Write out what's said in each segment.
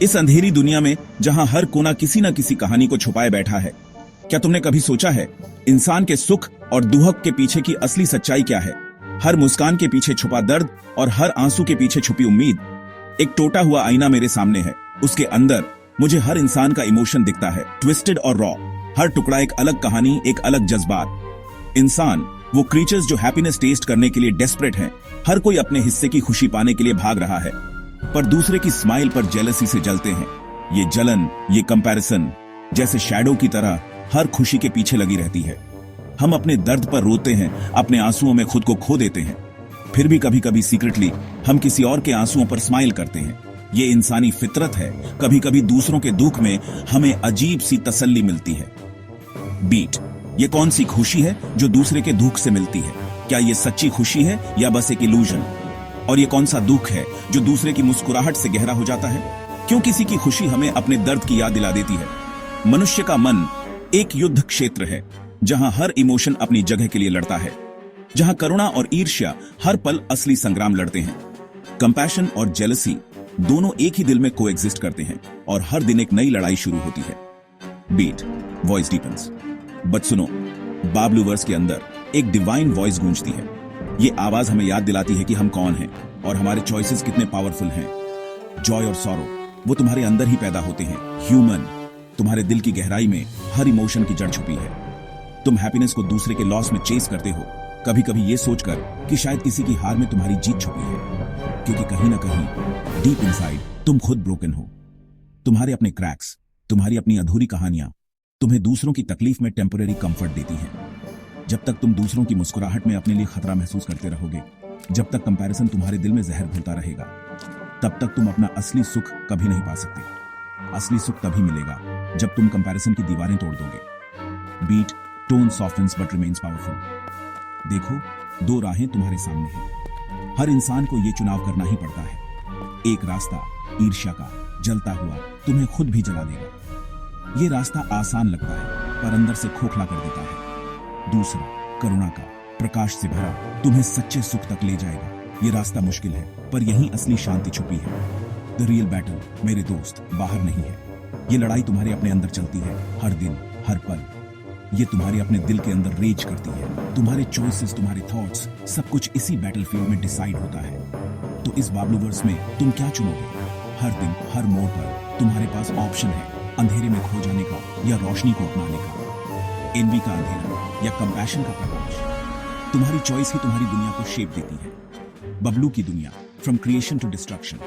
इस अंधेरी दुनिया में जहां हर कोना किसी न किसी कहानी को छुपाए बैठा है, क्या तुमने कभी सोचा है इंसान के सुख और दुहक के पीछे की असली सच्चाई क्या है? हर मुस्कान के पीछे छुपा दर्द और हर आंसू के पीछे छुपी उम्मीद। एक टूटा हुआ आईना मेरे सामने है, उसके अंदर मुझे हर इंसान का इमोशन दिखता है, ट्विस्टेड और रॉ। हर टुकड़ा एक अलग कहानी, एक अलग जज्बात। इंसान वो क्रीचर्स जो हैप्पीनेस टेस्ट करने के लिए डेस्परेट हैं। हर कोई अपने हिस्से की खुशी पाने के लिए भाग रहा है, पर दूसरे की स्माइल पर जेलसी से जलते हैं। ये जलन, ये कंपैरिजन जैसे शैडो की तरह हर खुशी के पीछे लगी रहती है। हम अपने दर्द पर रोते हैं, अपने आंसुओं में खुद को खो देते हैं, फिर भी कभी कभी सीक्रेटली हम किसी और के आंसुओं पर स्माइल करते हैं। ये इंसानी फितरत है। कभी कभी दूसरों के दुख में हमें अजीब सी तसल्ली मिलती है। बीट, ये कौन सी खुशी है जो दूसरे के दुख से मिलती है? क्या ये सच्ची खुशी है या बस एक इल्यूजन? और ये कौन सा दुख है जो दूसरे की मुस्कुराहट से गहरा हो जाता है? क्यों किसी की खुशी हमें अपने दर्द की याद दिला देती है? मनुष्य का मन एक युद्ध क्षेत्र है, जहां हर इमोशन अपनी जगह के लिए लड़ता है, जहां करुणा और ईर्ष्या हर पल असली संग्राम लड़ते हैं। कंपैशन और जेलसी दोनों एक ही दिल में कोएग्जिस्ट करते हैं और हर दिन एक नई लड़ाई शुरू होती है। Beat, voice deepens. बट सुनो, बाबलू वर्स के अंदर एक डिवाइन वॉइस गूंजती है। ये आवाज हमें याद दिलाती है कि हम कौन हैं और हमारे चॉइसेस कितने पावरफुल हैं। जॉय और सॉरो वो तुम्हारे अंदर ही पैदा होते हैं। ह्यूमन, तुम्हारे दिल की गहराई में हर इमोशन की जड़ छुपी है। तुम हैप्पीनेस को दूसरे के लॉस में चेस करते हो, कभी कभी ये सोचकर कि शायद किसी की हार में तुम्हारी जीत छुपी है, क्योंकि कहीं ना कहीं डीप इनसाइड तुम खुद ब्रोकन हो। तुम्हारे अपने क्रैक्स, तुम्हारी अपनी अधूरी कहानियां तुम्हें दूसरों की तकलीफ में टेम्पररी कंफर्ट देती हैं। जब तक तुम दूसरों की मुस्कुराहट में अपने लिए खतरा महसूस करते रहोगे, जब तक कंपैरिजन तुम्हारे दिल में जहर घुलता रहेगा, तब तक तुम अपना असली सुख कभी नहीं पा सकते। असली सुख तभी मिलेगा जब तुम कंपैरिजन की दीवारें तोड़ दोगे। Beat, tone softens but remains powerful. देखो, दो राहें तुम्हारे सामने हैं। हर इंसान को यह चुनाव करना ही पड़ता है। एक रास्ता ईर्ष्या का, जलता हुआ तुम्हें खुद भी जला देगा। ये रास्ता आसान लगता है, पर अंदर से खोखला कर देता है। दूसरा, करुणा का, प्रकाश से भरा, तुम्हें सच्चे सुख तक ले जाएगा। ये रास्ता मुश्किल है, पर यहीं असली शांति छुपी है। द रियल बैटल, मेरे दोस्त, बाहर नहीं है। ये लड़ाई तुम्हारे अपने अंदर चलती है, हर दिन, हर पल। ये तुम्हारे अपने दिल के अंदर रेज करती है। तुम्हारे चॉइसेस, तुम्हारे थॉट्स, सब कुछ इसी बैटलफील्ड में डिसाइड होता है। तो इस बाबलूवर्स में तुम क्या चुनोगे? हर दिन, हर मोड़ पर तुम्हारे पास ऑप्शन है, अंधेरे में खो जाने का या रोशनी को अपनाने का, एनवी का अंधेरा या कंपैशन का प्रकाश। तुम्हारी चॉइस ही तुम्हारी दुनिया को शेप देती है। बबलू की दुनिया, फ्रॉम क्रिएशन टू डिस्ट्रक्शन।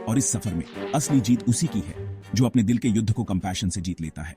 और इस सफर में असली जीत उसी की है जो अपने दिल के युद्ध को कंपैशन से जीत लेता है।